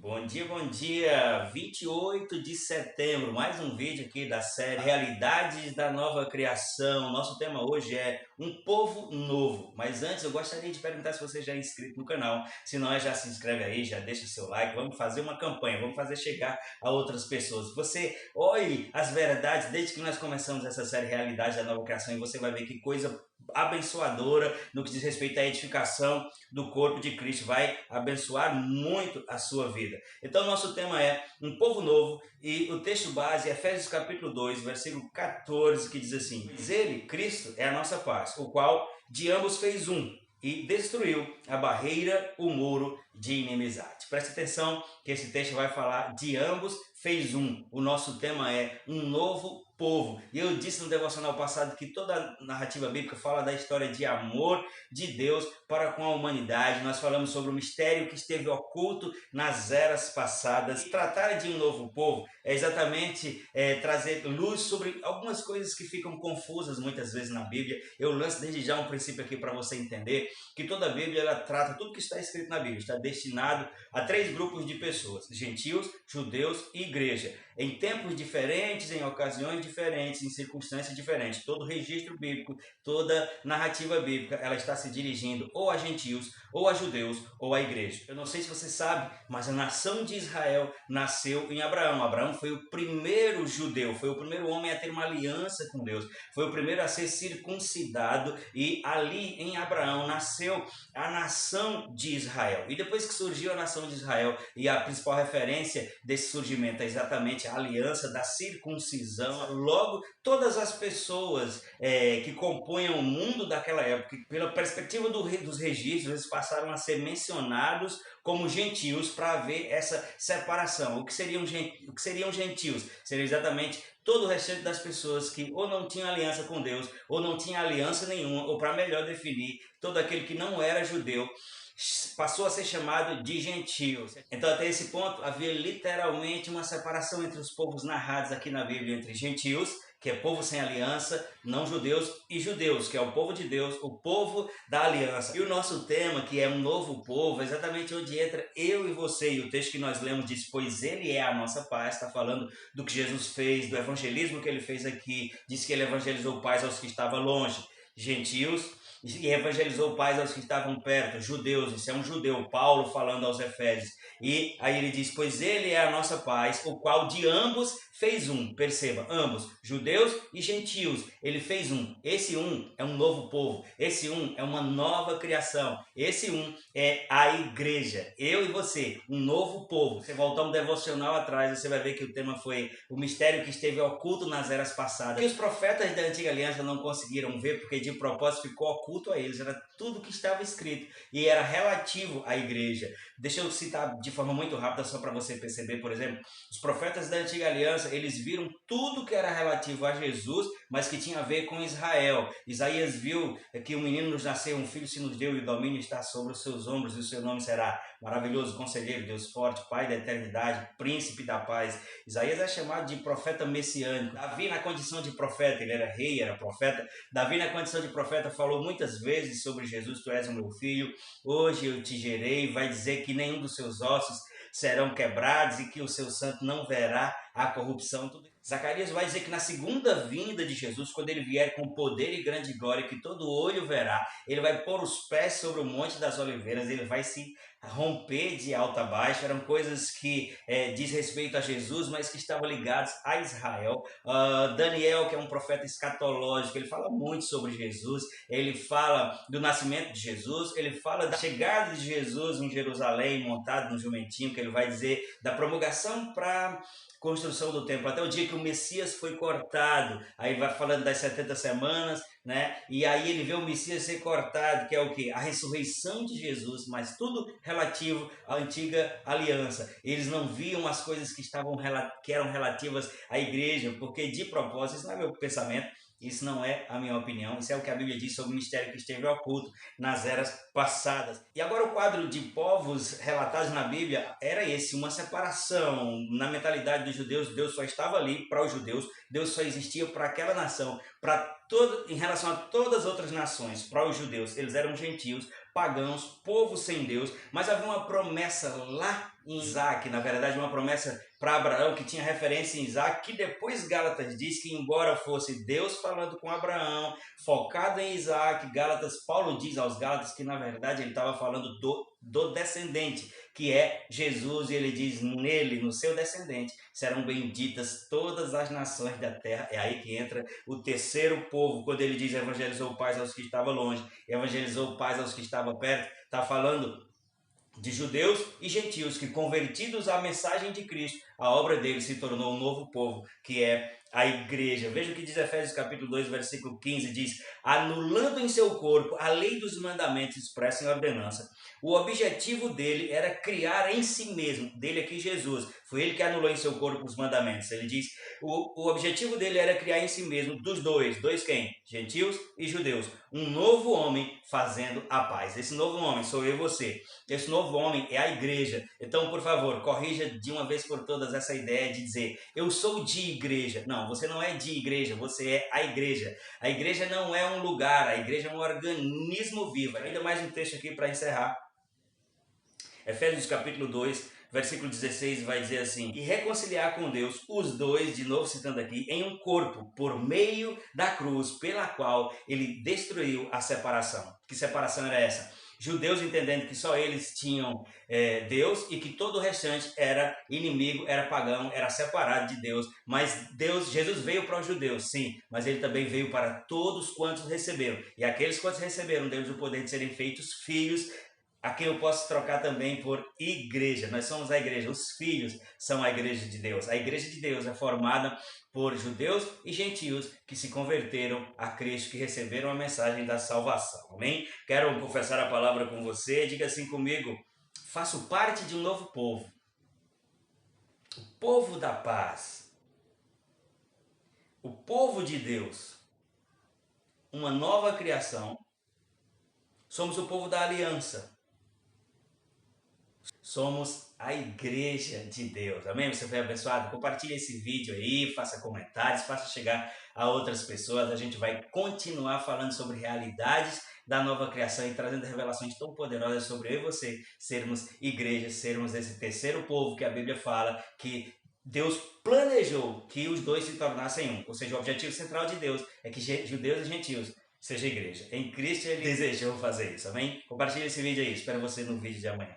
Bom dia! 28 de setembro, mais um vídeo aqui da série Realidades da Nova Criação. Nosso tema hoje é um povo novo. Mas antes eu gostaria de perguntar se você já é inscrito no canal. Se não é, já se inscreve aí, já deixa seu like. Vamos fazer uma campanha, vamos fazer chegar a outras pessoas. Você olhe as verdades desde que nós começamos essa série Realidades da Nova Criação e você vai ver que coisa abençoadora no que diz respeito à edificação do corpo de Cristo. Vai abençoar muito a sua vida. Então, nosso tema é um povo novo e o texto base é Efésios capítulo 2, versículo 14, que diz assim: Diz ele, Cristo é a nossa paz, o qual de ambos fez um e destruiu a barreira, o muro de inimizade. Preste atenção que esse texto vai falar de ambos fez um. O nosso tema é um novo povo. E eu disse no devocional passado que toda a narrativa bíblica fala da história de amor de Deus para com a humanidade. Nós falamos sobre o mistério que esteve oculto nas eras passadas. Tratar de um novo povo é exatamente trazer luz sobre algumas coisas que ficam confusas muitas vezes na Bíblia. Eu lanço desde já um princípio aqui para você entender que toda a Bíblia ela trata tudo que está escrito na Bíblia. Está destinado a 3 grupos de pessoas: gentios, judeus e igreja, em tempos diferentes, em ocasiões diferentes, em circunstâncias diferentes. Todo registro bíblico, toda narrativa bíblica, ela está se dirigindo ou a gentios, ou a judeus, ou à igreja. Eu não sei se você sabe, mas a nação de Israel nasceu em Abraão. Abraão foi o primeiro judeu, foi o primeiro homem a ter uma aliança com Deus, foi o primeiro a ser circuncidado, e ali em Abraão nasceu a nação de Israel. E depois que surgiu a nação de Israel, e a principal referência desse surgimento é exatamente a aliança da circuncisão, logo todas as pessoas que compõem o mundo daquela época, pela perspectiva dos registros, eles passaram a ser mencionados como gentios para haver essa separação. O que seriam gentios? Seria exatamente todo o restante das pessoas que ou não tinham aliança com Deus, ou não tinha aliança nenhuma, ou para melhor definir, todo aquele que não era judeu passou a ser chamado de gentios. Então, até esse ponto, havia literalmente uma separação entre os povos narrados aqui na Bíblia, entre gentios, que é povo sem aliança, não judeus, e judeus, que é o povo de Deus, o povo da aliança. E o nosso tema, que é um novo povo, é exatamente onde entra eu e você. E o texto que nós lemos diz: pois ele é a nossa paz. Está falando do que Jesus fez, do evangelismo que ele fez aqui. Diz que ele evangelizou paz aos que estavam longe, gentios, e evangelizou paz aos que estavam perto, judeus. Isso é um judeu, Paulo falando aos Efésios. E aí ele diz: pois ele é a nossa paz, o qual de ambos fez um. Perceba, ambos, judeus e gentios, ele fez um. Esse um é um novo povo, esse um é uma nova criação, esse um é a igreja, eu e você, um novo povo. Você voltar um devocional atrás, você vai ver que o tema foi o mistério que esteve oculto nas eras passadas, que os profetas da antiga aliança não conseguiram ver, porque de propósito ficou oculto a eles. Era tudo que estava escrito e era relativo à igreja. Deixa eu citar de forma muito rápida só para você perceber. Por exemplo, os profetas da antiga aliança, eles viram tudo que era relativo a Jesus, mas que tinha a ver com Israel. Isaías viu que um menino nos nasceu, um filho se nos deu, e o domínio está sobre os seus ombros, e o seu nome será Maravilhoso, Conselheiro, Deus Forte, Pai da Eternidade, Príncipe da Paz. Isaías é chamado de profeta messiânico. Davi, na condição de profeta, ele era rei, era profeta. Davi, na condição de profeta, falou muitas vezes sobre Jesus: tu és o meu filho, hoje eu te gerei. Vai dizer que nenhum dos seus ossos serão quebrados e que o seu santo não verá a corrupção. Zacarias vai dizer que na segunda vinda de Jesus, quando ele vier com poder e grande glória, que todo olho verá, ele vai pôr os pés sobre o Monte das Oliveiras, ele vai se romper de alto a baixo. Eram coisas que diz respeito a Jesus, mas que estavam ligados a Israel. Daniel, que é um profeta escatológico, ele fala muito sobre Jesus, ele fala do nascimento de Jesus, ele fala da chegada de Jesus em Jerusalém, montado no jumentinho, que ele vai dizer da promulgação para construção do templo, até o dia que o Messias foi cortado. Aí vai falando das 70 semanas, né? E aí ele vê o Messias ser cortado, que é o quê? A ressurreição de Jesus, mas tudo relativo à antiga aliança. Eles não viam as coisas que eram relativas à igreja, porque de propósito, isso não é meu pensamento, Isso não é a minha opinião, isso é o que a Bíblia diz sobre o mistério que esteve oculto nas eras passadas. E agora o quadro de povos relatados na Bíblia era esse, uma separação. Na mentalidade dos judeus, Deus só estava ali para os judeus, Deus só existia para aquela nação, em relação a todas as outras nações, para os judeus, eles eram gentios, pagãos, povo sem Deus, mas havia uma promessa lá em Isaac, na verdade uma promessa para Abraão que tinha referência em Isaac, que depois Gálatas diz que embora fosse Deus falando com Abraão, focado em Isaac, Paulo diz aos Gálatas que na verdade ele estava falando do descendente, que é Jesus, e ele diz nele, no seu descendente, serão benditas todas as nações da terra. É aí que entra o terceiro povo, quando ele diz evangelizou paz aos que estavam longe, evangelizou paz aos que estavam perto, está falando de judeus e gentios que, convertidos à mensagem de Cristo, a obra dele se tornou um novo povo, que é a igreja. Veja o que diz Efésios capítulo 2, versículo 15, diz: anulando em seu corpo a lei dos mandamentos expressa em ordenança. O objetivo dele era criar em si mesmo, dele aqui Jesus, foi ele que anulou em seu corpo os mandamentos. Ele diz, o objetivo dele era criar em si mesmo, dos dois quem? Gentios e judeus, um novo homem fazendo a paz. Esse novo homem sou eu e você. Esse novo homem é a igreja. Então, por favor, corrija de uma vez por todas essa ideia de dizer, eu sou de igreja. Não, você não é de igreja, você é a igreja. A igreja não é um lugar, a igreja é um organismo vivo. Ainda mais um texto aqui para encerrar. Efésios capítulo 2, versículo 16 vai dizer assim: e reconciliar com Deus os dois, de novo citando aqui, em um corpo, por meio da cruz, pela qual ele destruiu a separação. Que separação era essa? Judeus entendendo que só eles tinham Deus e que todo o restante era inimigo, era pagão, era separado de Deus. Mas Jesus veio para os judeus, sim, mas ele também veio para todos quantos receberam. E aqueles quantos receberam Deus o poder de serem feitos filhos, a quem eu posso trocar também por igreja. Nós somos a igreja, os filhos são a igreja de Deus. A igreja de Deus é formada por judeus e gentios que se converteram a Cristo, que receberam a mensagem da salvação. Amém? Quero confessar a palavra com você. Diga assim comigo: faço parte de um novo povo, o povo da paz, o povo de Deus, uma nova criação. Somos o povo da aliança. Somos a igreja de Deus, amém? Você foi abençoado? Compartilhe esse vídeo aí, faça comentários, faça chegar a outras pessoas. A gente vai continuar falando sobre realidades da nova criação e trazendo revelações tão poderosas sobre eu e você sermos igreja, sermos esse terceiro povo que a Bíblia fala que Deus planejou que os dois se tornassem um. Ou seja, o objetivo central de Deus é que judeus e gentios seja igreja. Em Cristo ele desejou fazer isso, amém? Compartilhe esse vídeo aí, espero você no vídeo de amanhã.